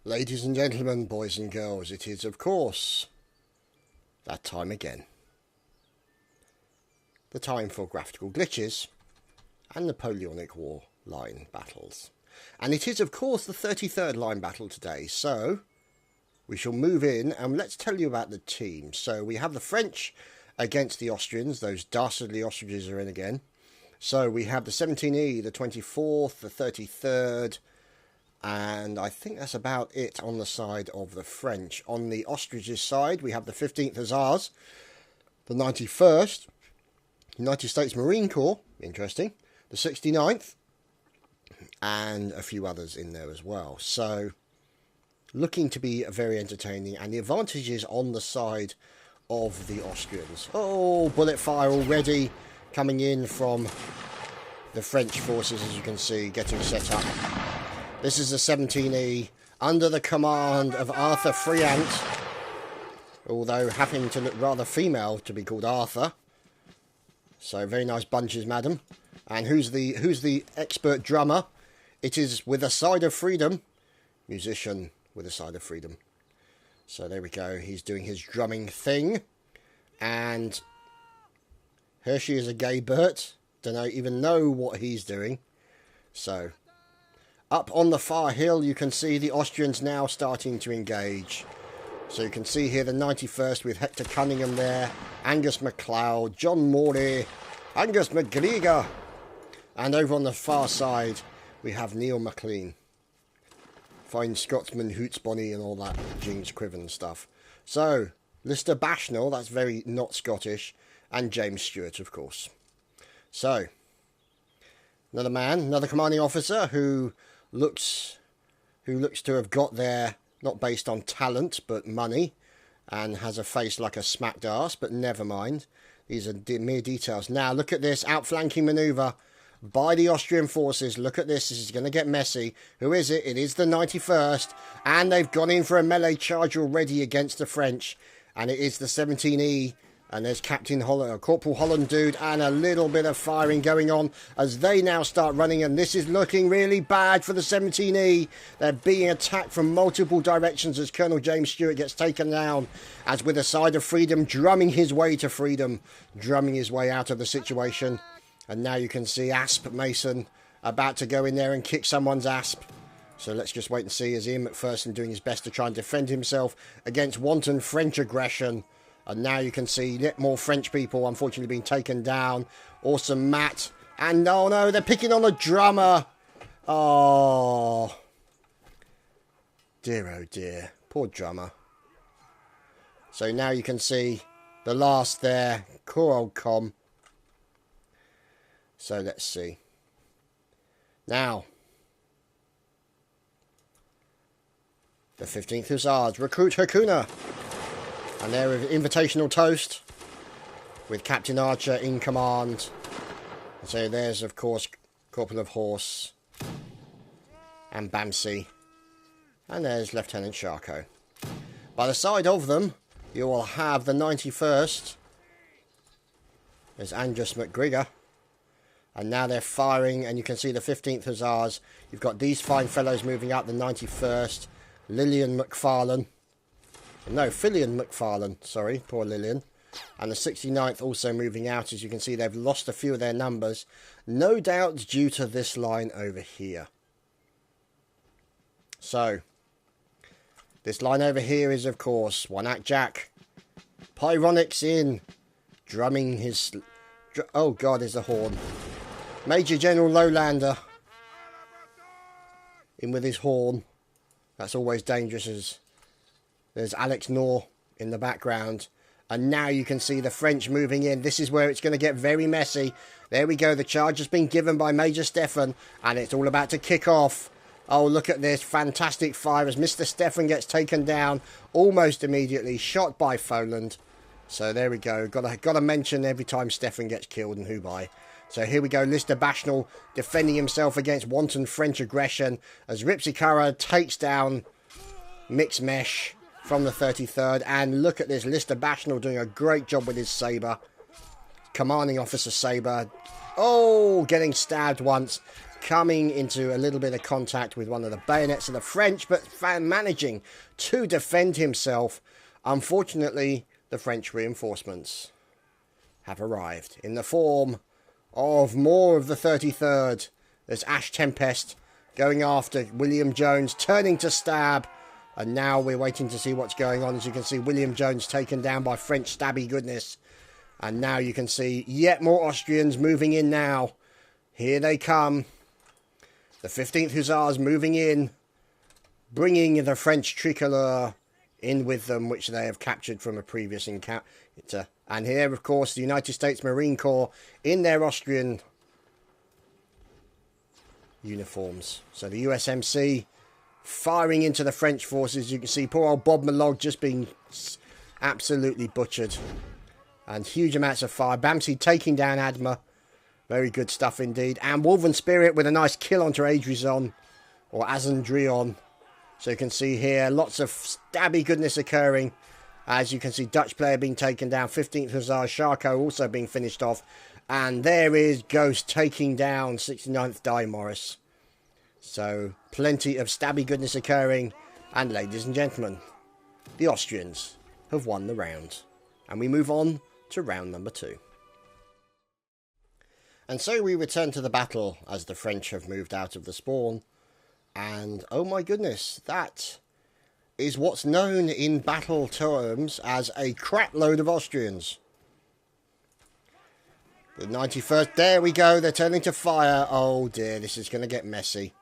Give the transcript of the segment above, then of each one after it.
Ladies and gentlemen, boys and girls, it is, of course, that time again. The time for graphical glitches and Napoleonic War line battles. And it is, of course, the 33rd line battle today, so we shall move in and let's tell you about the team. So we have the French against the Austrians. Those dastardly ostriches are in again. So we have the 17E, the 24th, the 33rd, and I think that's about it on the side of the French. On the ostriches side, we have the 15th Hussars, the 91st, United States Marine Corps, interesting, the 69th, and a few others in there as well. So, looking to be very entertaining, and the advantage is on the side of the Austrians. Oh, bullet fire already coming in from the French forces, as you can see, getting set up. This is the 17E, under the command of Arthur Friant, although having to look rather female to be called Arthur. So very nice bunches, madam. And who's the expert drummer? It is With a Side of Freedom, musician With a Side of Freedom. So there we go. He's doing his drumming thing, and Hershey is a gay Bert. Don't even know what he's doing. So up on the far hill, you can see the Austrians now starting to engage. So you can see here the 91st with Hector Cunningham there, Angus MacLeod, John Morley, Angus MacGregor. And over on the far side, we have Neil MacLean. Fine Scotsman, Hoots Bonny and all that James Quiven stuff. So, Lister Bashnell, that's very not Scottish, and James Stewart, of course. So, another man, another commanding officer who looks to have got there, not based on talent, but money, and has a face like a smacked arse, but never mind. These are mere details. Now, look at this outflanking manoeuvre by the Austrian forces. Look at this. This is going to get messy. Who is it? It is the 91st, and they've gone in for a melee charge already against the French, and it is the 17E. And there's Captain Holland, Corporal Holland dude, and a little bit of firing going on as they now start running. And this is looking really bad for the 17E. They're being attacked from multiple directions as Colonel James Stewart gets taken down. As With a Side of Freedom, drumming his way to freedom, drumming his way out of the situation. And now you can see Asp Mason about to go in there and kick someone's asp. So let's just wait and see as Ian McPherson doing his best to try and defend himself against wanton French aggression. And now you can see yet more French people, unfortunately, being taken down. Awesome Matt. And oh no, they're picking on the drummer. Oh. Dear, oh dear. Poor drummer. So now you can see the last there. Poor old Com. So let's see. Now. The 15th Hussars recruit Hakuna. And they're with invitational toast with Captain Archer in command. So there's, of course, Corporal of Horse and Bamsey. And there's Lieutenant Sharko. By the side of them, you will have the 91st. There's Angus MacGregor. And now they're firing, and you can see the 15th Hussars. You've got these fine fellows moving up, the 91st. Lillian McFarlane. No, Fillion McFarlane, sorry, poor Lillian. And the 69th also moving out. As you can see, they've lost a few of their numbers. No doubt due to this line over here. So, this line over here is, of course, One Act Jack. Pyronics in. Drumming his... Oh, God, there's a horn. Major General Lowlander. In with his horn. That's always dangerous as... There's Alex Knorr in the background. And now you can see the French moving in. This is where it's going to get very messy. There we go. The charge has been given by MrStefan. And it's all about to kick off. Oh, look at this. Fantastic fire as MrStefan gets taken down almost immediately. Shot by Foland. So there we go. Got to mention every time Stefan gets killed and who by. So here we go. Lister Bashnell defending himself against wanton French aggression. As Ripsikara takes down Mixed Mesh from the 33rd, and look at this, Lister Bashnell doing a great job with his sabre. Commanding Officer Sabre, Oh, getting stabbed once. Coming into a little bit of contact with one of the bayonets of the French, but managing to defend himself. Unfortunately, the French reinforcements have arrived in the form of more of the 33rd. There's Ash Tempest going after William Jones, turning to stab. And now we're waiting to see what's going on. As you can see, William Jones taken down by French stabby goodness. And now you can see yet more Austrians moving in now. Here they come. The 15th Hussars moving in, bringing the French tricolour in with them, which they have captured from a previous encounter. And here, of course, the United States Marine Corps in their Austrian uniforms. So the USMC firing into the French forces. You can see poor old Bob Malog just being absolutely butchered. And huge amounts of fire. Bamsey taking down Adma. Very good stuff indeed. And Wolven Spirit with a nice kill onto Adrizon. Or Azandrion. So you can see here lots of stabby goodness occurring. As you can see, Dutch player being taken down. 15th Hussar Charcot also being finished off. And there is Ghost taking down 69th Die Morris. So plenty of stabby goodness occurring. And ladies and gentlemen, the Austrians have won the round. And we move on to round number 2. And so we return to the battle as the French have moved out of the spawn. And oh my goodness, that is what's known in battle terms as a crap load of Austrians. The 91st, there we go, they're turning to fire. Oh dear, this is going to get messy.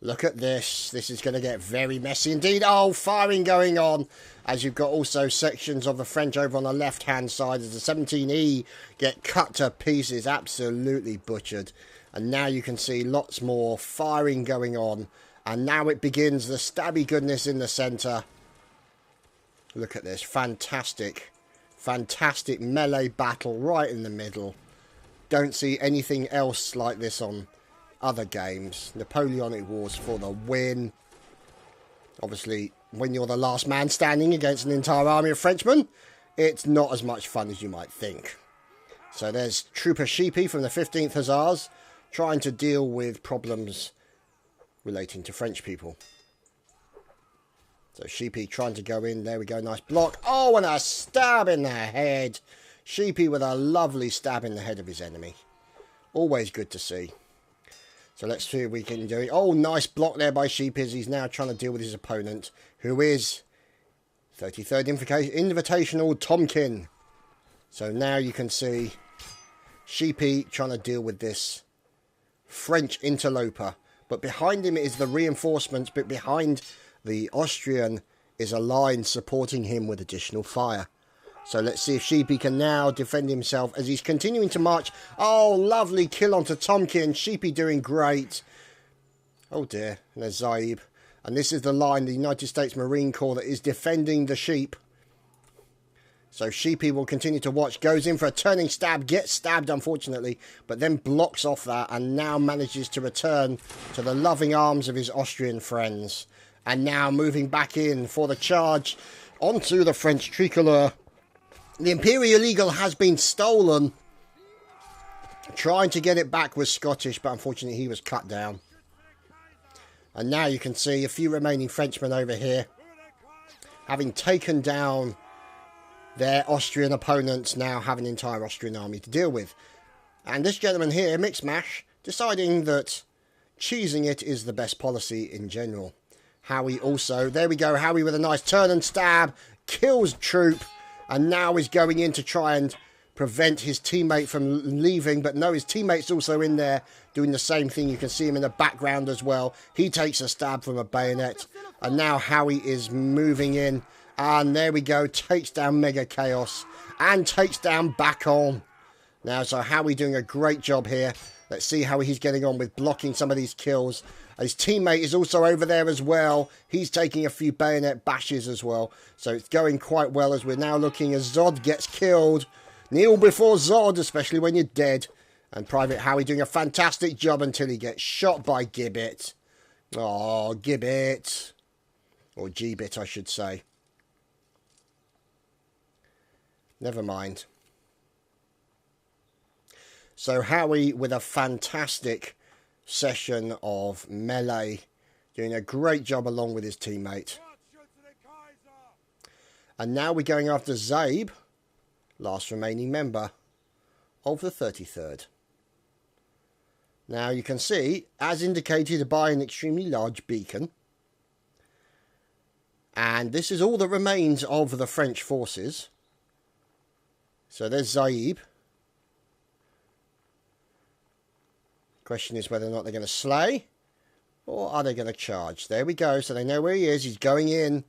Look at this. This is going to get very messy indeed. Oh, firing going on. As you've got also sections of the French over on the left-hand side as the 17E get cut to pieces. Absolutely butchered. And now you can see lots more firing going on. And now it begins the stabby goodness in the centre. Look at this. Fantastic. Fantastic melee battle right in the middle. Don't see anything else like this on other games. Napoleonic Wars for the win. Obviously, when you're the last man standing against an entire army of Frenchmen, it's not as much fun as you might think. So there's Trooper Sheepy from the 15th Hussars trying to deal with problems relating to French people. So Sheepy trying to go in. There we go. Nice block. Oh, and a stab in the head. Sheepy with a lovely stab in the head of his enemy. Always good to see. So let's see what we can do. Oh, nice block there by Sheepy as he's now trying to deal with his opponent, who is 33rd Invitational Tomkin. So now you can see Sheepy trying to deal with this French interloper. But behind him is the reinforcements, but behind the Austrian is a line supporting him with additional fire. So let's see if Sheepy can now defend himself as he's continuing to march. Oh, lovely kill onto Tomkin. Sheepy doing great. Oh dear, and there's Zaib. And this is the line, the United States Marine Corps, that is defending the sheep. So Sheepy will continue to watch, goes in for a turning stab, gets stabbed unfortunately, but then blocks off that and now manages to return to the loving arms of his Austrian friends. And now moving back in for the charge onto the French tricolour. The Imperial Eagle has been stolen. Trying to get it back was Scottish, but unfortunately he was cut down. And now you can see a few remaining Frenchmen over here, having taken down their Austrian opponents, now have an entire Austrian army to deal with. And this gentleman here, Mixmash, deciding that cheesing it is the best policy in general. Howie also, there we go, Howie with a nice turn and stab, kills Troop. And now is going in to try and prevent his teammate from leaving. But no, his teammate's also in there doing the same thing. You can see him in the background as well. He takes a stab from a bayonet. And now Howie is moving in. And there we go. Takes down Mega Chaos. And takes down Bacon. Now, so Howie doing a great job here. Let's see how he's getting on with blocking some of these kills. His teammate is also over there as well. He's taking a few bayonet bashes as well. So it's going quite well as we're now looking as Zod gets killed. Kneel before Zod, especially when you're dead. And Private Howie doing a fantastic job until he gets shot by Gibbet. Oh, Gibbet. Or G-Bit, I should say. Never mind. So Howie with a fantastic session of melee, doing a great job along with his teammate. And now we're going after Zabe, last remaining member of the 33rd. Now you can see, as indicated by an extremely large beacon, and this is all that remains of the French forces. So there's Zaib. Question is whether or not they're going to slay, or are they going to charge? There we go, so they know where he is. He's going in.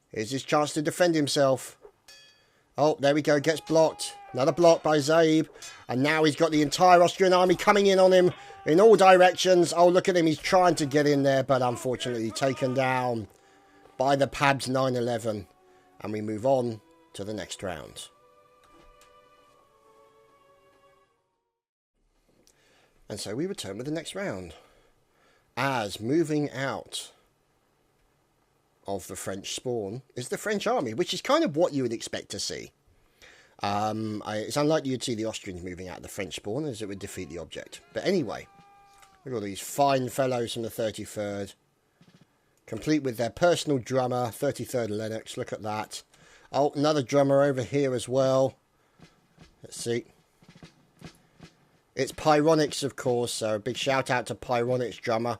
Here's his chance to defend himself. Oh, there we go, gets blocked. Another block by Zaib. And now he's got the entire Austrian army coming in on him in all directions. Oh, look at him, he's trying to get in there, but unfortunately taken down by the Pabs 911. And we move on to the next round. And so we return with the next round. As moving out of the French spawn is the French army, which is kind of what you would expect to see. It's unlikely you'd see the Austrians moving out of the French spawn, as it would defeat the object. But anyway, look at all these fine fellows from the 33rd, complete with their personal drummer, 33rd Lennox. Look at that. Oh, another drummer over here as well. Let's see. It's Pyronics, of course, so a big shout out to Pyronics, drummer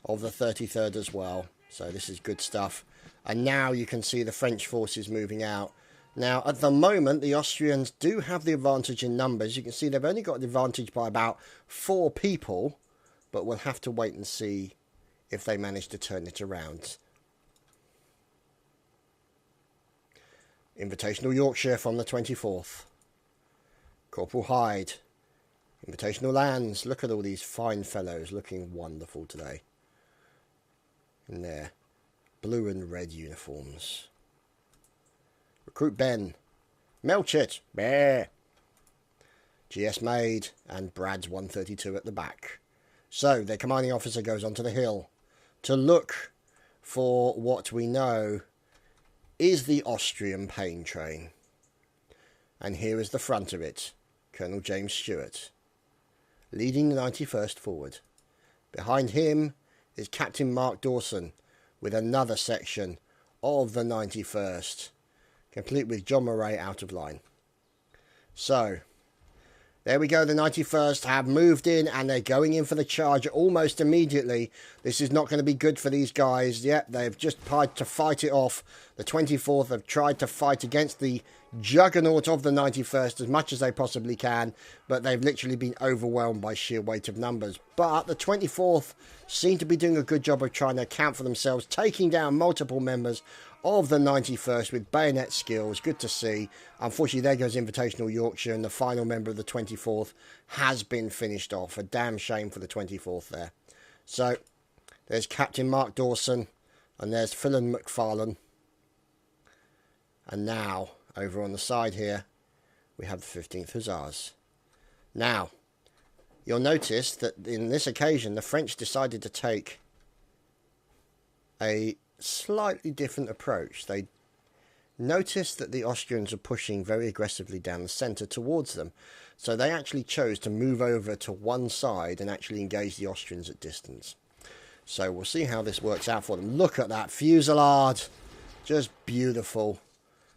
of the 33rd as well. So this is good stuff. And now you can see the French forces moving out. Now, at the moment, the Austrians do have the advantage in numbers. You can see they've only got the advantage by about 4 people, but we'll have to wait and see if they manage to turn it around. Invitational Yorkshire from the 24th. Corporal Hyde. Invitational Lands. Look at all these fine fellows looking wonderful today. In their blue and red uniforms. Recruit Ben. Melchett. Bear. GS Maid. And Brad's 132 at the back. So their commanding officer goes onto the hill to look for what we know is the Austrian pain train. And here is the front of it. Colonel James Stewart, leading the 91st forward. Behind him is Captain Mark Dawson with another section of the 91st, complete with John Murray out of line. So, there we go, the 91st have moved in and they're going in for the charge almost immediately. This is not going to be good for these guys. Yep, they've just tried to fight it off. The 24th have tried to fight against the juggernaut of the 91st as much as they possibly can, but they've literally been overwhelmed by sheer weight of numbers. But the 24th seem to be doing a good job of trying to account for themselves, taking down multiple members of the 91st with bayonet skills. Good to see. Unfortunately, there goes Invitational Yorkshire, and the final member of the 24th has been finished off. A damn shame for the 24th there. So, there's Captain Mark Dawson, and there's Phelan McFarlane. And now, over on the side here, we have the 15th Hussars. Now, you'll notice that in this occasion, the French decided to take a slightly different approach. They noticed that the Austrians are pushing very aggressively down the centre towards them. So they actually chose to move over to one side and actually engage the Austrians at distance. So we'll see how this works out for them. Look at that fusillade. Just beautiful.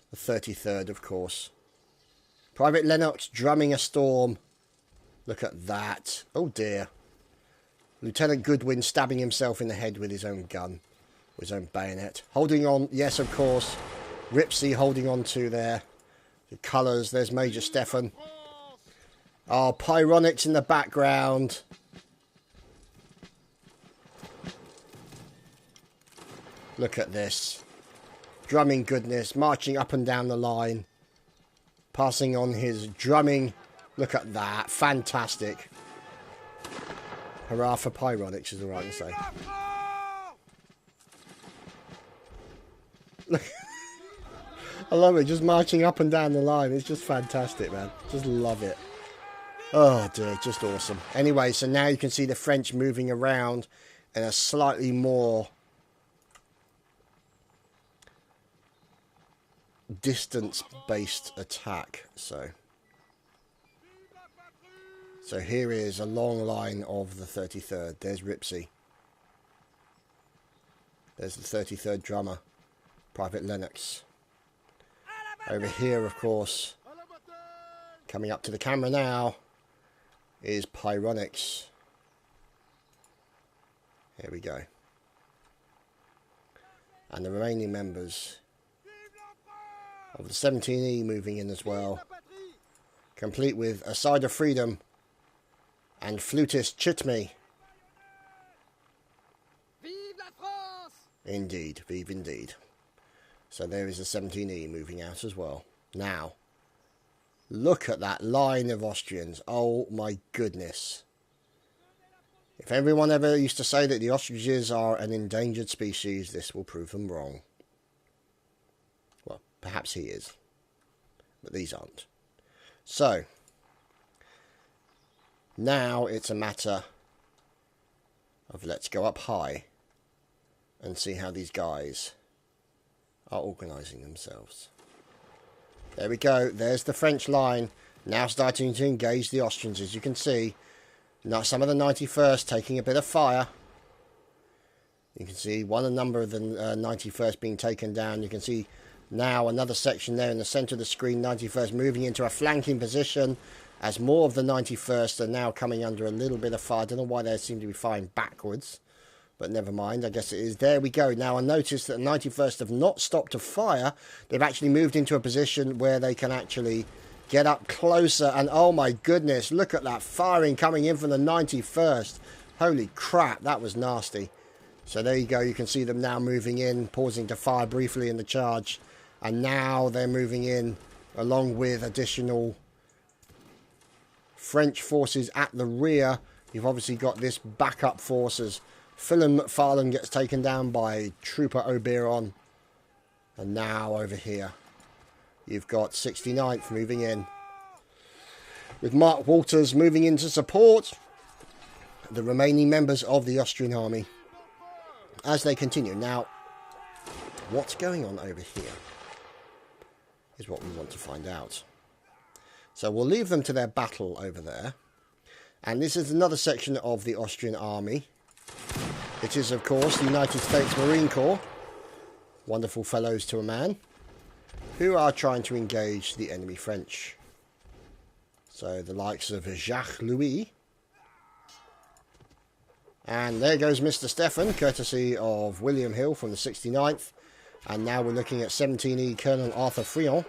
The 33rd, of course. Private Lennox drumming a storm. Look at that. Oh dear. Lieutenant Goodwin stabbing himself in the head with his own gun. With his own bayonet. Holding on. Yes, of course. Ripsey holding on to there. The colours. There's MrStefan. Oh, Pyronics in the background. Look at this. Drumming goodness. Marching up and down the line. Passing on his drumming. Look at that. Fantastic. Hurrah for Pyronics, is all right to say. Look. I love it. Just marching up and down the line. It's just fantastic, man. Just love it. Oh, dear. Just awesome. Anyway, so now you can see the French moving around in a slightly more distance-based attack. So So here is a long line of the 33rd. There's Ripsey. There's the 33rd drummer, Private Lennox. Over here, of course, coming up to the camera now, is Pyronics. Here we go. And the remaining members of the 17E moving in as well, complete with A Side of Freedom and flutist Chitme. Indeed, vive indeed. So there is the 17E moving out as well. Now, look at that line of Austrians. Oh my goodness. If everyone ever used to say that the ostriches are an endangered species, this will prove them wrong. Well, perhaps he is. But these aren't. So, now it's a matter of let's go up high and see how these guys are organising themselves. There we go. There's the French line now starting to engage the Austrians, as you can see. Now some of the 91st taking a bit of fire. You can see a number of the 91st being taken down. You can see now another section there in the centre of the screen, 91st moving into a flanking position as more of the 91st are now coming under a little bit of fire. I don't know why they seem to be firing backwards, but never mind, I guess it is. There we go. Now I notice that the 91st have not stopped to fire. They've actually moved into a position where they can actually get up closer, and oh my goodness, look at that firing coming in from the 91st. Holy crap, that was nasty. So there you go, you can see them now moving in, pausing to fire briefly in the charge, and now they're moving in along with additional French forces at the rear. You've obviously got this backup forces. Phelim McFarlane gets taken down by Trooper Oberon, and now over here you've got 69th moving in, with Mark Walters moving in to support the remaining members of the Austrian army as they continue. Now, what's going on over here is what we want to find out. So we'll leave them to their battle over there. And this is another section of the Austrian army. It is, of course, the United States Marine Corps. Wonderful fellows to a man, who are trying to engage the enemy French. So the likes of Jacques Louis. And there goes MrStefan, courtesy of William Hill from the 69th. And now we're looking at 17E Colonel Arthur Friant,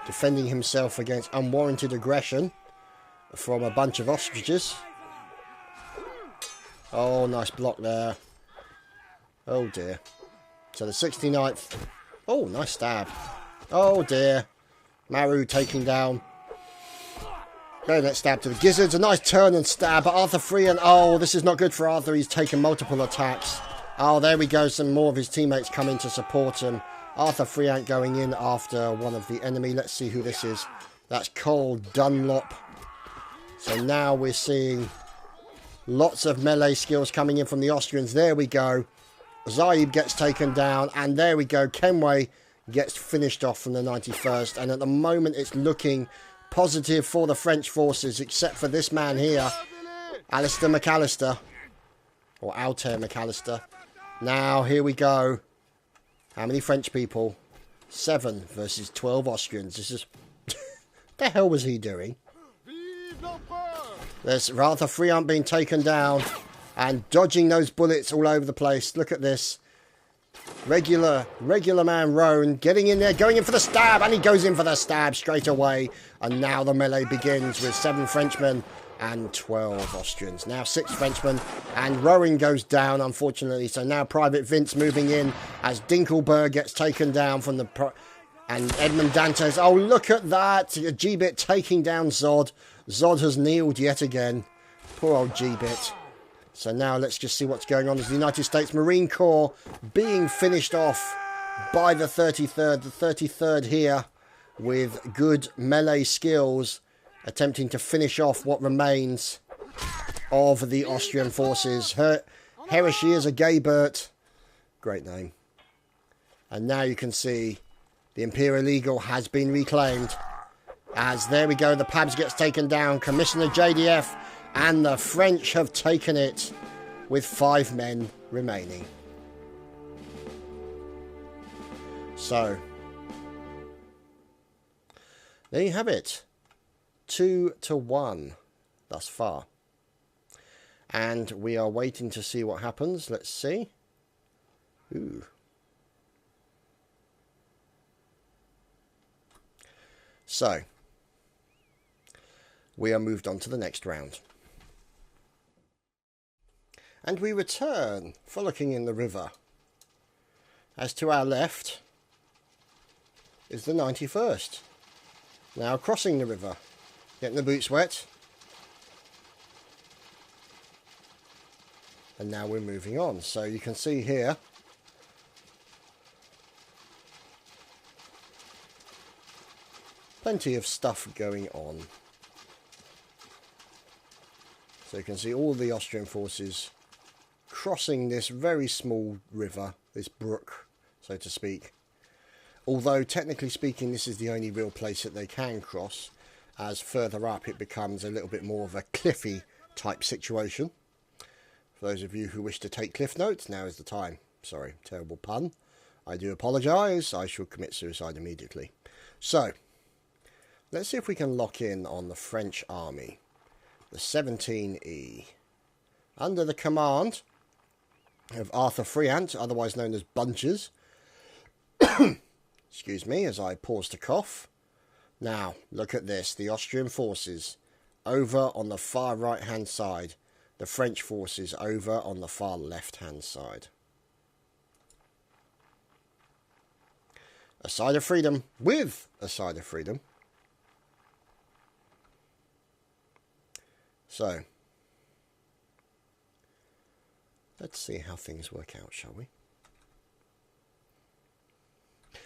defending himself against unwarranted aggression from a bunch of ostriches. Oh, nice block there. Oh dear. So the 69th... Oh, nice stab. Oh dear. Maru taking down. Bayonet stab to the gizzards. A nice turn and stab. But Arthur Friant, oh, this is not good for Arthur. He's taken multiple attacks. Oh, there we go. Some more of his teammates come in to support him. Arthur Friant going in after one of the enemy. Let's see who this is. That's Cole Dunlop. So now we're seeing lots of melee skills coming in from the Austrians. There we go. Zaib gets taken down, and there we go. Kenway gets finished off from the 91st, and at the moment it's looking positive for the French forces, except for this man here, Alistair McAllister, or Altair McAllister. Now here we go. How many French people? 7 versus 12 Austrians. This is... the hell was he doing? There's Arthur Friant being taken down and dodging those bullets all over the place. Look at this. Regular man Roan getting in there, going in for the stab, and he goes in for the stab straight away. And now the melee begins with 7 Frenchmen and 12 Austrians. Now 6 Frenchmen, and Rowan goes down, unfortunately. So now Private Vince moving in as Dinkelberg gets taken down from the... and Edmund Dantes. Oh, look at that. G-Bit taking down Zod. Zod has kneeled yet again. Poor old G-Bit. So now let's just see what's going on. As the United States Marine Corps being finished off by the 33rd. The 33rd here with good melee skills, attempting to finish off what remains of the Austrian forces. Hereshierza Gaybert. Great name. And now you can see the Imperial Eagle has been reclaimed. As there we go, the Pabs gets taken down. Commissioner JDF and the French have taken it with 5 men remaining. So, there you have it. 2-1 thus far. And we are waiting to see what happens. Let's see. Ooh. So, we are moved on to the next round. And we return, frolicking in the river. As to our left is the 91st. Now crossing the river, getting the boots wet. And now we're moving on. So you can see here, plenty of stuff going on. So you can see all the Austrian forces crossing this very small river, this brook, so to speak. Although, technically speaking, this is the only real place that they can cross, as further up it becomes a little bit more of a cliffy type situation. For those of you who wish to take cliff notes, now is the time. Sorry, terrible pun. I do apologise. I shall commit suicide immediately. So, let's see if we can lock in on the French army. The 17E. Under the command of Arthur Friant, otherwise known as Bunches. Excuse me as I pause to cough. Now, look at this. The Austrian forces over on the far right-hand side. The French forces over on the far left-hand side. A side of freedom with a side of freedom. So, let's see how things work out, shall we?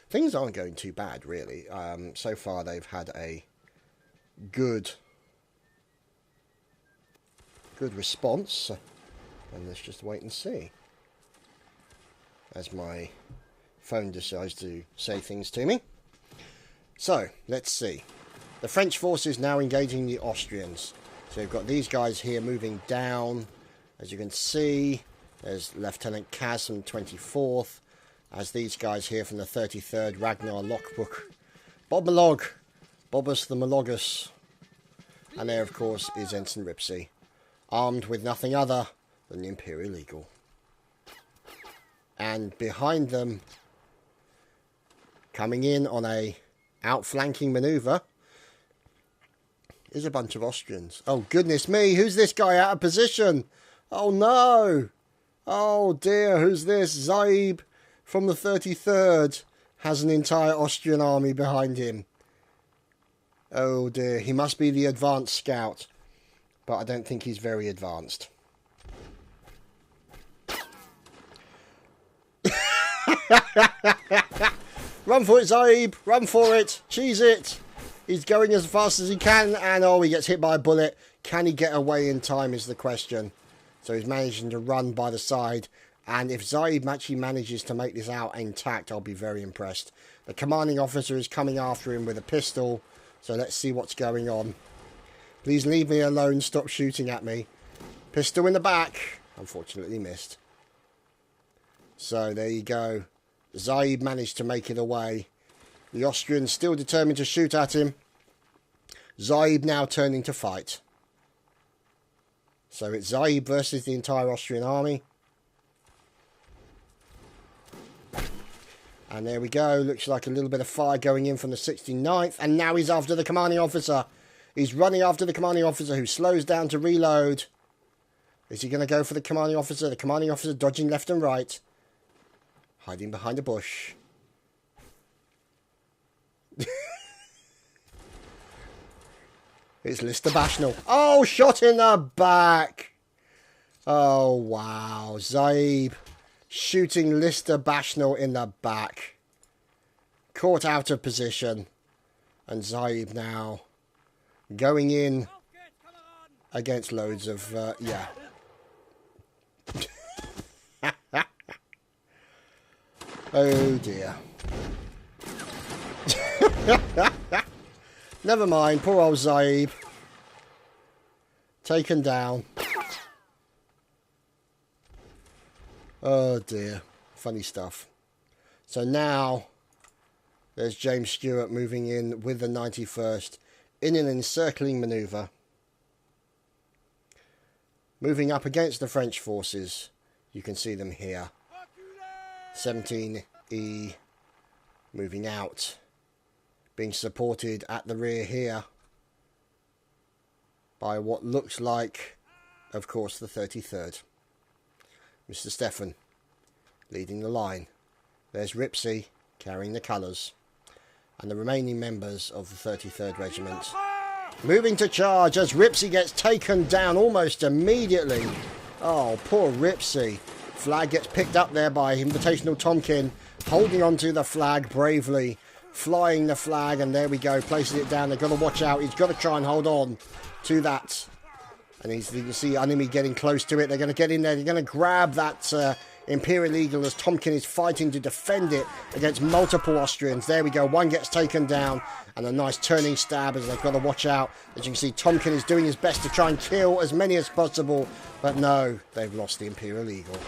Things aren't going too bad, really. So far, they've had a good response. And let's just wait and see. As my phone decides to say things to me. So, let's see. The French forces now engaging the Austrians. So you've got these guys here moving down. As you can see, there's Lieutenant Kaz from 24th. As these guys here from the 33rd, Ragnar Lockbrook, Bob Malog, Bobus the Malogus. And there, of course, is Ensign Ripsey, armed with nothing other than the Imperial Eagle. And behind them, coming in on a outflanking manoeuvre, is a bunch of Austrians. Oh, goodness me, who's this guy out of position? Oh, no. Oh, dear, who's this? Zaib from the 33rd has an entire Austrian army behind him. Oh, dear, he must be the advanced scout. But I don't think he's very advanced. Run for it, Zaib. Run for it. Cheese it. He's going as fast as he can. And, oh, he gets hit by a bullet. Can he get away in time is the question. So he's managing to run by the side. And if Zaib actually manages to make this out intact, I'll be very impressed. The commanding officer is coming after him with a pistol. So let's see what's going on. Please leave me alone. Stop shooting at me. Pistol in the back. Unfortunately missed. So there you go. Zaib managed to make it away. The Austrians still determined to shoot at him. Zaib now turning to fight. So it's Zaib versus the entire Austrian army. And there we go. Looks like a little bit of fire going in from the 69th. And now he's after the commanding officer. He's running after the commanding officer who slows down to reload. Is he going to go for the commanding officer? The commanding officer dodging left and right. Hiding behind a bush. It's Lister Bashnell. Oh, shot in the back. Oh, wow. Zaib shooting Lister Bashnell in the back. Caught out of position. And Zaib now going in against loads of, yeah. Oh dear. Never mind, poor old Zaib. Taken down. Oh dear. Funny stuff. So now, there's James Stewart moving in with the 91st in an encircling manoeuvre. Moving up against the French forces. You can see them here. 17E moving out. Being supported at the rear here by what looks like, of course, the 33rd. MrStefan leading the line. There's Ripsey carrying the colours. And the remaining members of the 33rd Regiment moving to charge as Ripsey gets taken down almost immediately. Oh, poor Ripsey. Flag gets picked up there by Invitational Tomkin, holding onto the flag bravely, flying the flag, and there we go, places it down. They've got to watch out. He's got to try and hold on to that. And you can see enemy getting close to it. They're going to get in there. They're going to grab that Imperial Eagle as Tomkin is fighting to defend it against multiple Austrians. There we go. One gets taken down, and a nice turning stab as they've got to watch out. As you can see, Tomkin is doing his best to try and kill as many as possible. But no, they've lost the Imperial Eagle.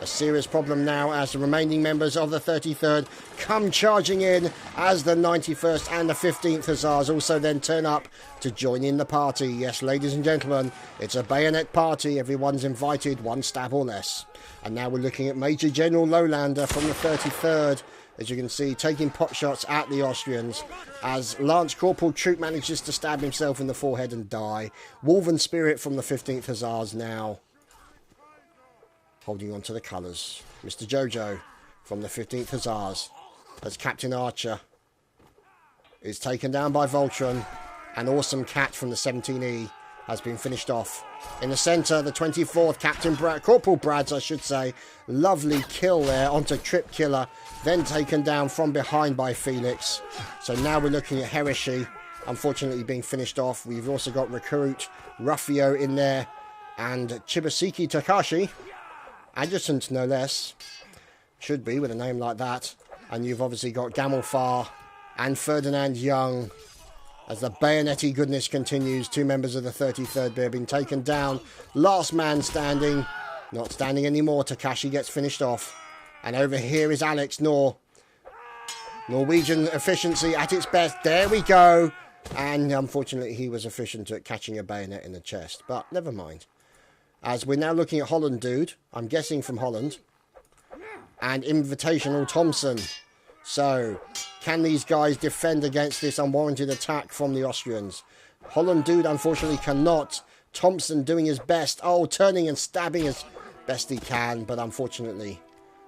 A serious problem now as the remaining members of the 33rd come charging in as the 91st and the 15th Hussars also then turn up to join in the party. Yes, ladies and gentlemen, it's a bayonet party. Everyone's invited, one stab or less. And now we're looking at Major General Lowlander from the 33rd, as you can see, taking pot shots at the Austrians as Lance Corporal Troop manages to stab himself in the forehead and die. Wolven Spirit from the 15th Hussars now holding on to the colours. Mr. Jojo from the 15th Hussars as Captain Archer is taken down by Voltron. An awesome cat from the 17E has been finished off. In the centre, the 24th, Corporal Brads, I should say. Lovely kill there onto Trip Killer. Then taken down from behind by Felix. So now we're looking at Heresy, unfortunately being finished off. We've also got Recruit, Ruffio in there, and Chibaseki Takashi. Adjutant, no less. Should be with a name like that. And you've obviously got Gamelfar and Ferdinand Young. As the bayonet-y goodness continues, two members of the 33rd have been taken down. Last man standing. Not standing anymore. Takashi gets finished off. And over here is Alex Nor. Norwegian efficiency at its best. There we go. And unfortunately, he was efficient at catching a bayonet in the chest. But never mind. As we're now looking at Holland Dude. I'm guessing from Holland. And Invitational Thompson. So, can these guys defend against this unwarranted attack from the Austrians? Holland Dude unfortunately cannot. Thompson doing his best. Oh, turning and stabbing as best he can. But unfortunately,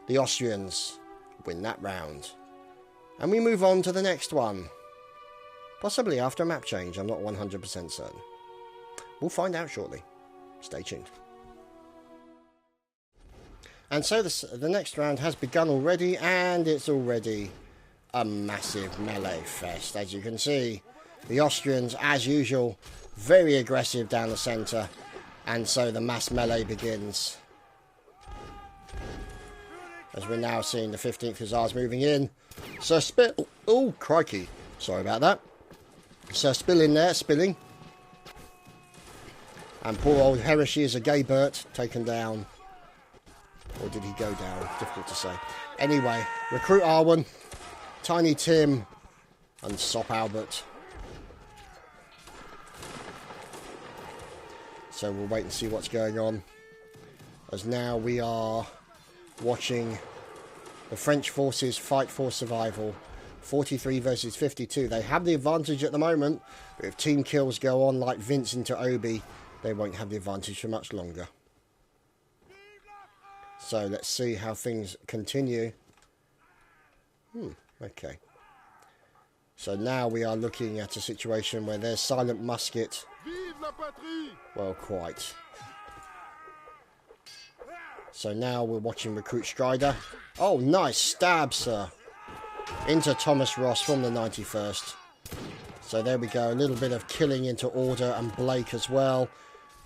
the Austrians win that round. And we move on to the next one. Possibly after a map change. I'm not 100% certain. We'll find out shortly. Stay tuned. And so the next round has begun already, and it's already a massive melee fest. As you can see, the Austrians, as usual, very aggressive down the centre, and so the mass melee begins. As we're now seeing the 15th Hussars moving in. Sir Spill... Oh, crikey. Sorry about that. Sir Spill in there, spilling. And poor old Heresy is a gay Bert, taken down. Or did he go down? Difficult to say. Anyway, Recruit Arwen, Tiny Tim, and Sop Albert. So we'll wait and see what's going on. As now we are watching the French forces fight for survival. 43 versus 52. They have the advantage at the moment. But if team kills go on like Vince into Obi, they won't have the advantage for much longer. So let's see how things continue. Okay. So now we are looking at a situation where there's Silent Musket. Well, quite. So now we're watching Recruit Strider. Oh, nice stab, sir. Into Thomas Ross from the 91st. So there we go. A little bit of killing into Order and Blake as well.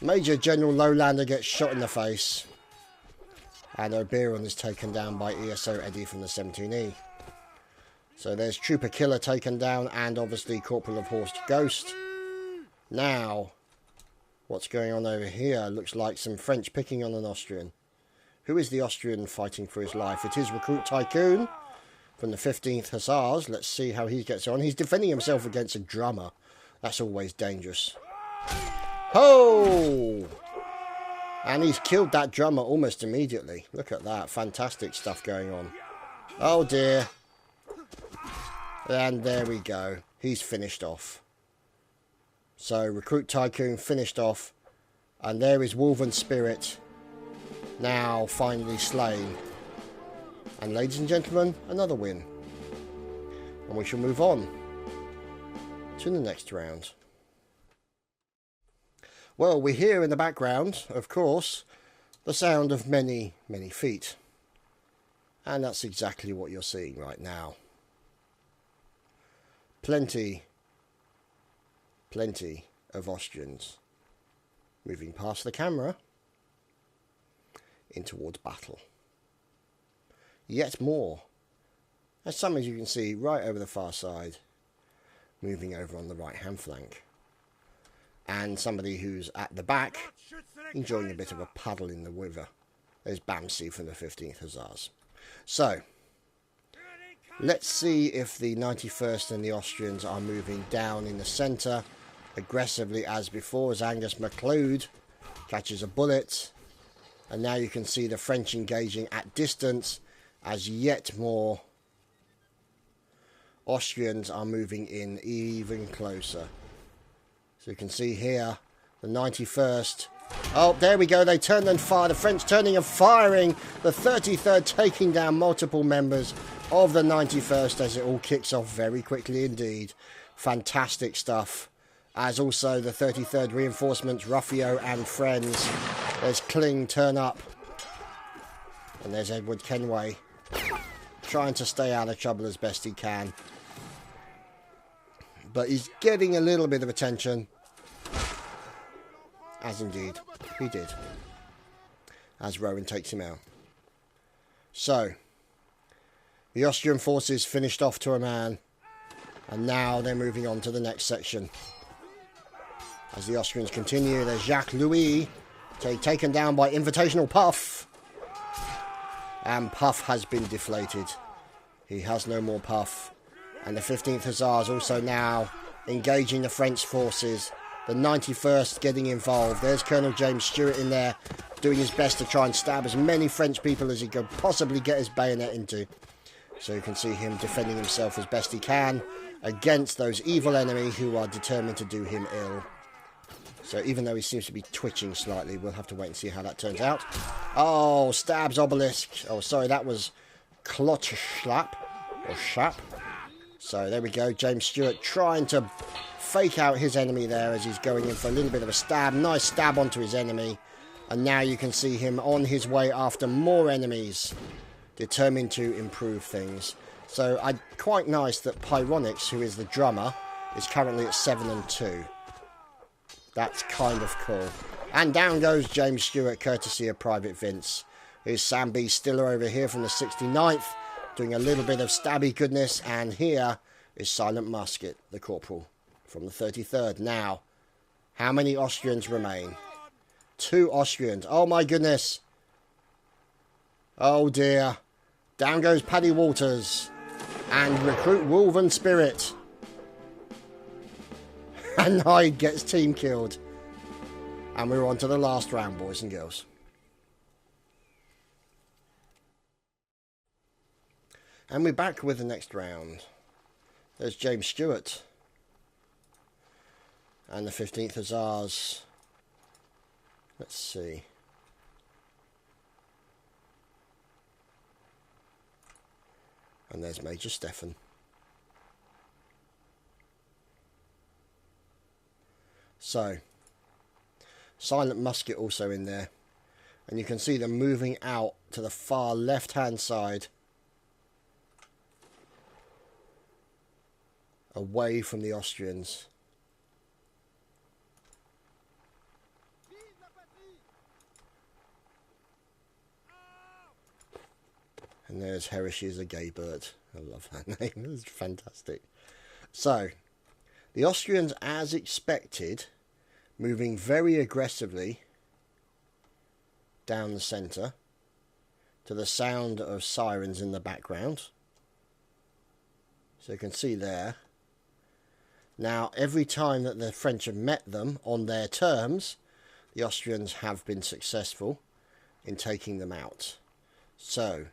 Major General Lowlander gets shot in the face. And Oberon is taken down by ESO Eddie from the 17E. So there's Trooper Killer taken down, and obviously Corporal of Horse Ghost. Now, what's going on over here? Looks like some French picking on an Austrian. Who is the Austrian fighting for his life? It is Recruit Tycoon from the 15th Hussars. Let's see how he gets on. He's defending himself against a drummer. That's always dangerous. Oh! And he's killed that drummer almost immediately. Look at that. Fantastic stuff going on. Oh dear. And there we go. He's finished off. So, Recruit Tycoon finished off. And there is Wolven Spirit. Now finally slain. And ladies and gentlemen, another win. And we shall move on to the next round. Well, we hear in the background, of course, the sound of many, many feet. And that's exactly what you're seeing right now. Plenty of Austrians moving past the camera in towards battle. Yet more. As some, as you can see, right over the far side, moving over on the right-hand flank. And somebody who's at the back, enjoying a bit of a paddle in the river. There's Bamsey from the 15th Hussars. So, let's see if the 91st and the Austrians are moving down in the centre, aggressively as before, as Angus MacLeod catches a bullet. And now you can see the French engaging at distance, as yet more Austrians are moving in even closer. So you can see here, the 91st. Oh, there we go. They turn and fire. The French turning and firing. The 33rd taking down multiple members of the 91st as it all kicks off very quickly indeed. Fantastic stuff. As also the 33rd reinforcements, Ruffio and friends. There's Kling turn up. And there's Edward Kenway trying to stay out of trouble as best he can. But he's getting a little bit of attention. As indeed he did. As Rowan takes him out. So, the Austrian forces finished off to a man. And now they're moving on to the next section. As the Austrians continue, there's Jacques Louis taken down by Invitational Puff. And Puff has been deflated. He has no more Puff. And the 15th Hussars also now engaging the French forces. The 91st getting involved. There's Colonel James Stewart in there doing his best to try and stab as many French people as he could possibly get his bayonet into. So you can see him defending himself as best he can against those evil enemies who are determined to do him ill. So even though he seems to be twitching slightly, we'll have to wait and see how that turns out. Oh, stabs Obelisk. Oh, sorry, that was Klotschlap. Or Shap. So there we go. James Stewart trying to fake out his enemy there as he's going in for a little bit of a stab. Nice stab onto his enemy. And now you can see him on his way after more enemies. Determined to improve things. So quite nice that Pyronics, who is the drummer, is currently at 7-2. That's kind of cool. And down goes James Stewart, courtesy of Private Vince. Here's Sam B. Stiller over here from the 69th, doing a little bit of stabby goodness. And here is Silent Musket, the corporal, from the 33rd. Now, how many Austrians remain? 2 Austrians. Oh my goodness. Oh dear. Down goes Paddy Walters. And Recruit Wolven Spirit. And Hyde gets team killed. And we're on to the last round, boys and girls. And we're back with the next round. There's James Stewart. And the 15th Hussars. Let's see. And there's Major Stefan. So, Silent Musket also in there. And you can see them moving out to the far left-hand side. Away from the Austrians. And there's Herishes a gay bird. I love that name. It's fantastic. So, the Austrians, as expected, moving very aggressively down the centre to the sound of sirens in the background. So you can see there. Now, every time that the French have met them on their terms, the Austrians have been successful in taking them out. So,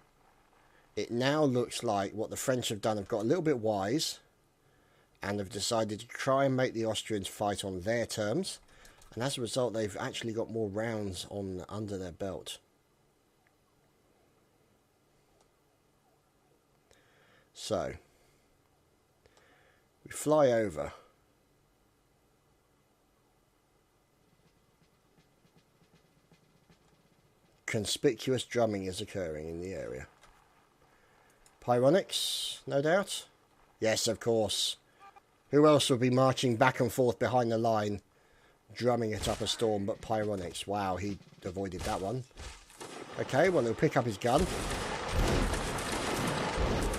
it now looks like what the French have done have got a little bit wise and have decided to try and make the Austrians fight on their terms. And as a result, they've actually got more rounds on under their belt. So, we fly over. Conspicuous drumming is occurring in the area. Pyronics, no doubt. Yes, of course. Who else would be marching back and forth behind the line, drumming it up a storm but Pyronics? Wow, he avoided that one. Okay, well, he'll pick up his gun.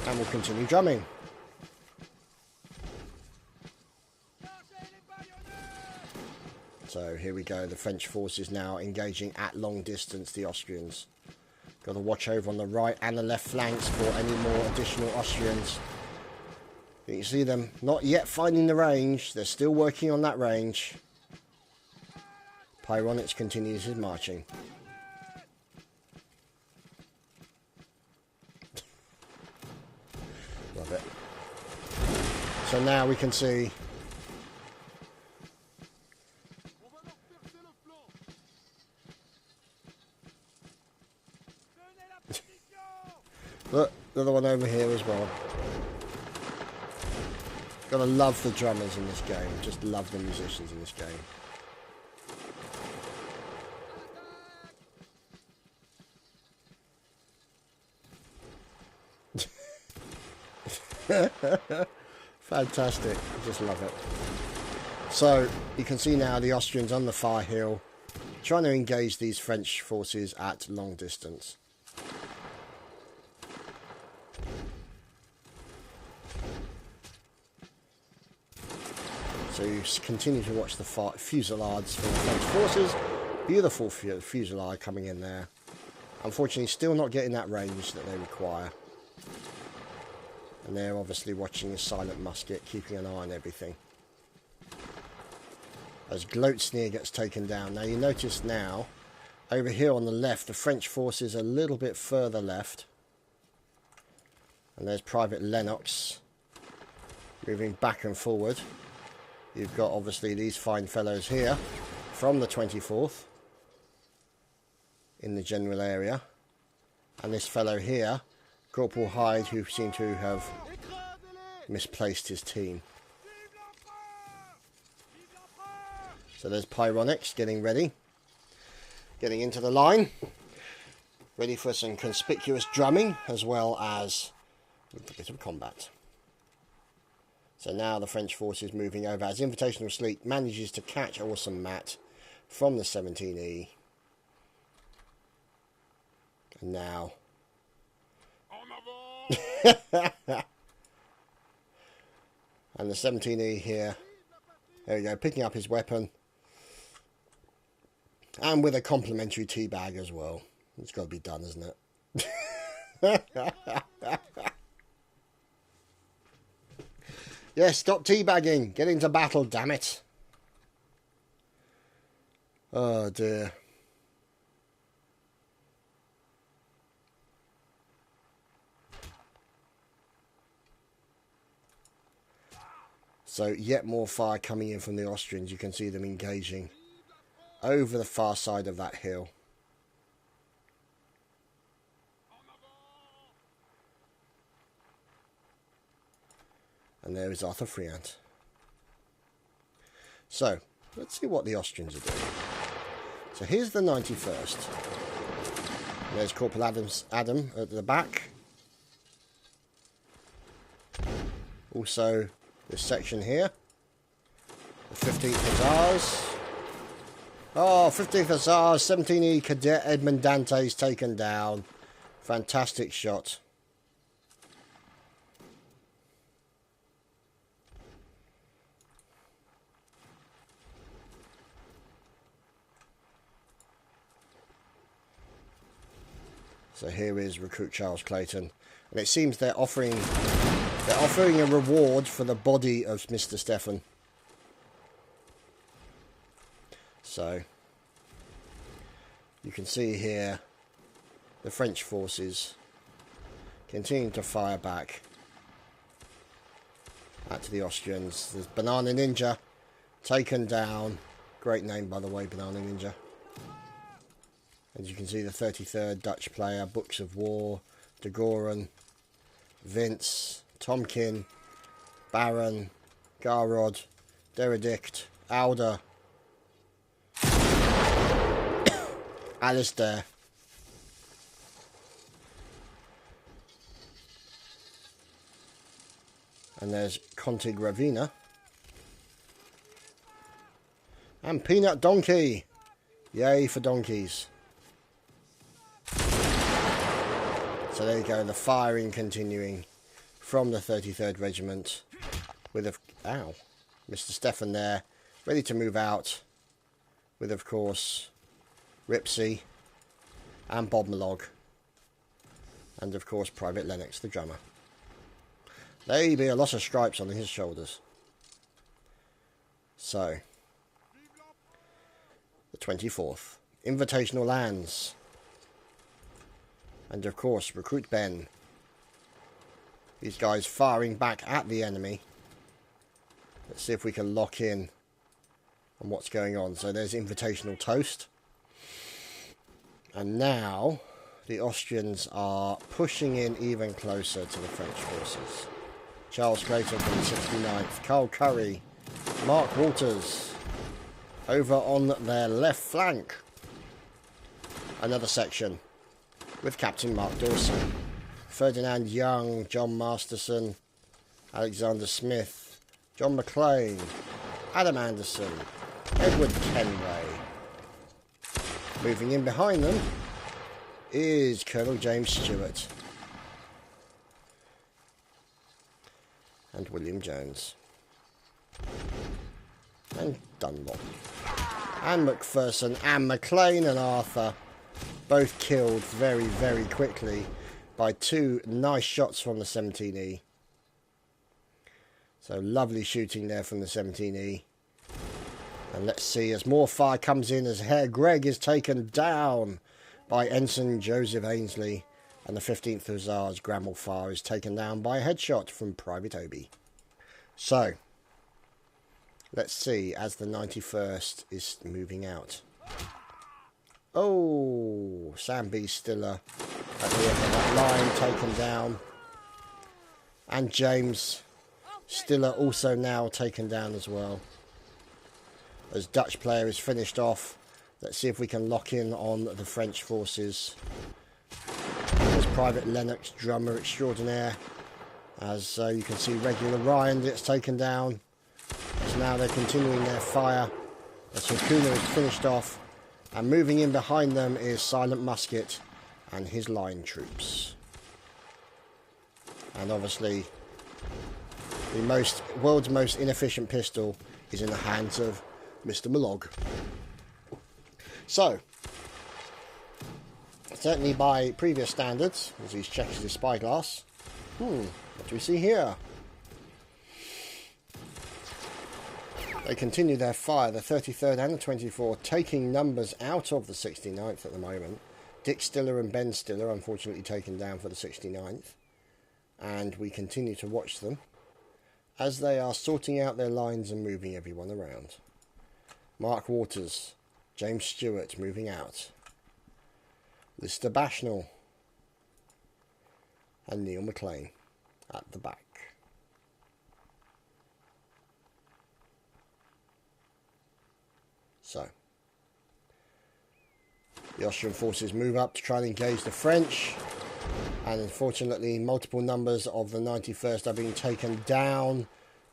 And we'll continue drumming. So here we go, the French forces now engaging at long distance the Austrians. Got to watch over on the right and the left flanks for any more additional Austrians. You can see them not yet finding the range. They're still working on that range. Pyronics continues his marching. Love it. So now we can see look, another one over here as well. Gotta love the drummers in this game. Just love the musicians in this game. Fantastic. I just love it. So, you can see now the Austrians on the far hill trying to engage these French forces at long distance. So you continue to watch the fusillades from the French forces. Beautiful fusillade coming in there. Unfortunately, still not getting that range that they require. And they're obviously watching the silent musket, keeping an eye on everything. As Glotzner gets taken down. Now you notice now, over here on the left, the French forces are a little bit further left. And there's Private Lennox moving back and forward. You've got obviously these fine fellows here from the 24th in the general area. And this fellow here, Corporal Hyde, who seemed to have misplaced his team. So there's Pyronics getting ready. Getting into the line. Ready for some conspicuous drumming as well as a bit of combat. So now the French forces moving over as Invitational Sleep manages to catch Awesome Matt from the 17E. And now... and the 17E here. There we go, picking up his weapon. And with a complimentary tea bag as well. It's got to be done, isn't it? Yes, stop teabagging. Get into battle, damn it. Oh, dear. So, yet more fire coming in from the Austrians. You can see them engaging over the far side of that hill. And there is Arthur Friant. So, let's see what the Austrians are doing. So here's the 91st. There's Corporal Adam at the back. Also, this section here. The 15th Hussars. Oh, 15th Hussars, 17E Cadet Edmond Dante's taken down. Fantastic shot. So here is Recruit Charles Clayton, and it seems they're offering a reward for the body of MrStefan. So you can see here the French forces continuing to fire back at the Austrians. There's Banana Ninja taken down. Great name, by the way, Banana Ninja. As you can see, the 33rd Dutch player, Books of War, De Goren, Vince, Tomkin, Baron, Garrod, Deredict, Alder, Alistair, and there's Conti Gravina, and Peanut Donkey. Yay for donkeys. So there you go, the firing continuing from the 33rd Regiment with MrStefan there, ready to move out with, of course, Ripsy and Bob Malog and, of course, Private Lennox, the drummer. There be a lot of stripes on his shoulders. So, the 24th, Invitational Lands. And of course, Recruit Ben. These guys firing back at the enemy. Let's see if we can lock in on what's going on. So there's Invitational Toast. And now the Austrians are pushing in even closer to the French forces. Charles Clayton from the 69th. Carl Curry. Mark Walters. Over on their left flank. Another section with Captain Mark Dawson, Ferdinand Young, John Masterson, Alexander Smith, John McLean, Adam Anderson, Edward Kenway. Moving in behind them is Colonel James Stewart and William Jones and Dunlop and McPherson and McLean and Arthur. Both killed very, very quickly by two nice shots from the 17E. So lovely shooting there from the 17E. And let's see as more fire comes in as Herr Greg is taken down by Ensign Joseph Ainsley. And the 15th Hussars Grammel Fire is taken down by a headshot from Private Obi. So, let's see as the 91st is moving out. Oh, Sam B. Stiller at the end of that line, taken down. And James Stiller also now taken down as well. As Dutch player is finished off. Let's see if we can lock in on the French forces. There's Private Lennox, drummer extraordinaire. As you can see, Regular Ryan gets taken down. So now they're continuing their fire. As Hakuna is finished off. And moving in behind them is Silent Musket and his line troops. And obviously, the world's most inefficient pistol is in the hands of Mr. Malog. So, certainly by previous standards, as he's checking his spyglass. What do we see here? They continue their fire, the 33rd and the 24th, taking numbers out of the 69th at the moment. Dick Stiller and Ben Stiller, unfortunately, taken down for the 69th. And we continue to watch them as they are sorting out their lines and moving everyone around. Mark Waters, James Stewart moving out. Lister Bashnell and Neil McLean at the back. So, the Austrian forces move up to try and engage the French. And unfortunately, multiple numbers of the 91st are being taken down.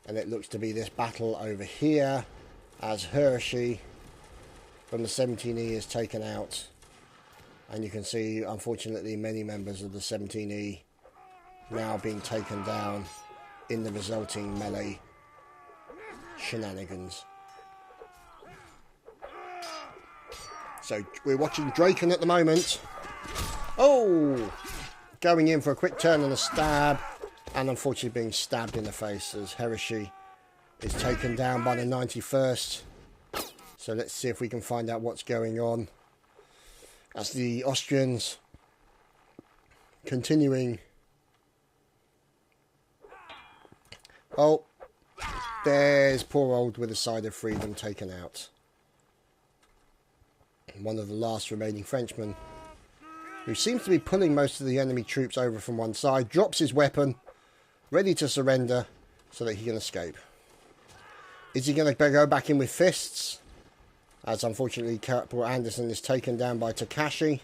And it looks to be this battle over here as Hershey from the 17E is taken out. And you can see, unfortunately, many members of the 17E now being taken down in the resulting melee shenanigans. So we're watching Draken at the moment. Oh! Going in for a quick turn and a stab. And unfortunately being stabbed in the face as Heresy is taken down by the 91st. So let's see if we can find out what's going on. As the Austrians continuing. Oh, there's poor old With a Side of Freedom taken out. One of the last remaining Frenchmen, who seems to be pulling most of the enemy troops over from one side, drops his weapon, ready to surrender so that he can escape. Is he going to go back in with fists? As unfortunately Corporal Anderson is taken down by Takashi.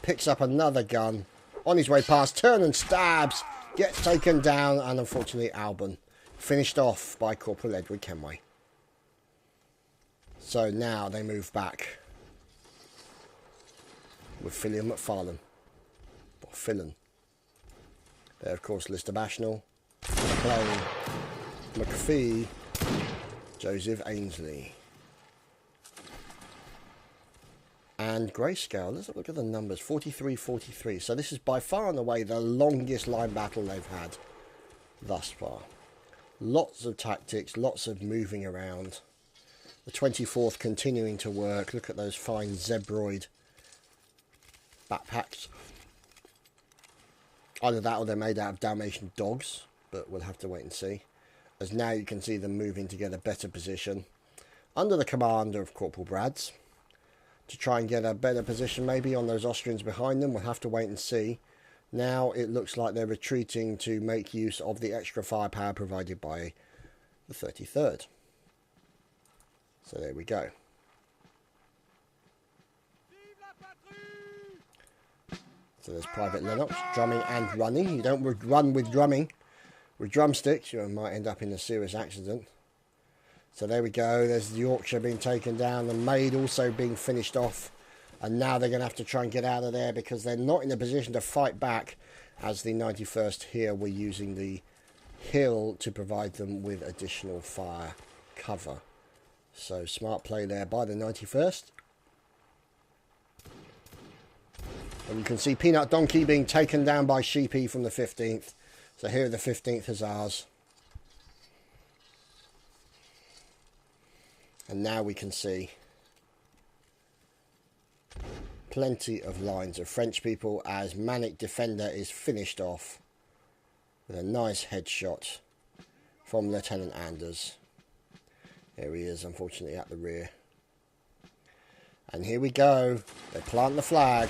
Picks up another gun. On his way past, turn and stabs. Gets taken down, and unfortunately Alban finished off by Corporal Edward Kenway. So now they move back with Fillion McFarlane. Or Fillion. There, of course, Lister Bashnell. McLean, McPhee, Joseph Ainsley. And Grayscale, let's have a look at the numbers. 43-43. So this is by far and away the longest line battle they've had thus far. Lots of tactics, lots of moving around. The 24th continuing to work. Look at those fine Zebroid backpacks. Either that or they're made out of Dalmatian dogs, but we'll have to wait and see. As now you can see them moving to get a better position under the command of Corporal Brads to try and get a better position maybe on those Austrians behind them. We'll have to wait and see. Now it looks like they're retreating to make use of the extra firepower provided by the 33rd. So there we go. So there's Private Lennox, drumming and running. You don't run with drumming. With drumsticks, you might end up in a serious accident. So there we go. There's the Yorkshire being taken down. The Maid also being finished off. And now they're going to have to try and get out of there because they're not in a position to fight back, as the 91st here were using the hill to provide them with additional fire cover. So smart play there by the 91st. And you can see Peanut Donkey being taken down by Sheepy from the 15th. So here are the 15th Hussars. And now we can see plenty of lines of French people as Manic Defender is finished off with a nice headshot from Lieutenant Anders. There he is, unfortunately, at the rear. And here we go. They plant the flag.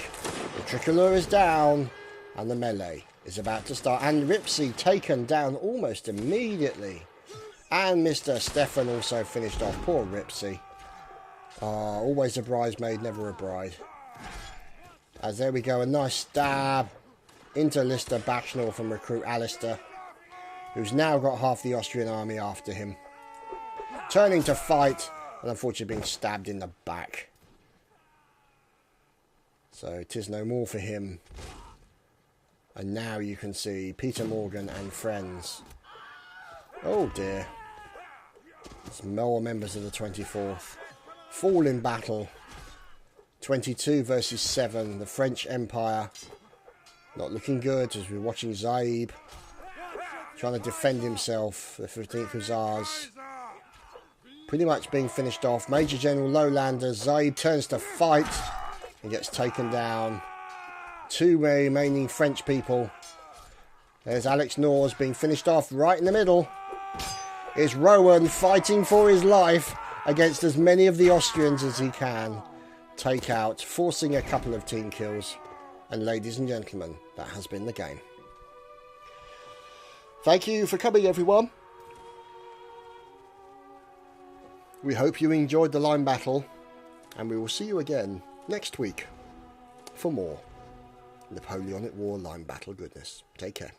The tricolour is down. And the melee is about to start. And Ripsey taken down almost immediately. And MrStefan also finished off. Poor Ripsey. Always a bridesmaid, never a bride. As there we go. A nice stab into Lister Bashnell from recruit Alistair, who's now got half the Austrian army after him. Turning to fight. And unfortunately being stabbed in the back. So 'tis no more for him. And now you can see Peter Morgan and friends. Oh dear. Some more members of the 24th. Fall in battle. 22 versus 7. The French Empire. Not looking good as we're watching Zaib trying to defend himself. The 15th Hussars pretty much being finished off. Major General Lowlander. Zaib turns to fight. He gets taken down. 2 remaining French people. There's Alex Nors being finished off right in the middle. Is Rowan fighting for his life against as many of the Austrians as he can take out, forcing a couple of team kills. And ladies and gentlemen, that has been the game. Thank you for coming, everyone. We hope you enjoyed the line battle, and we will see you again next week for more Napoleonic War line battle goodness. Take care.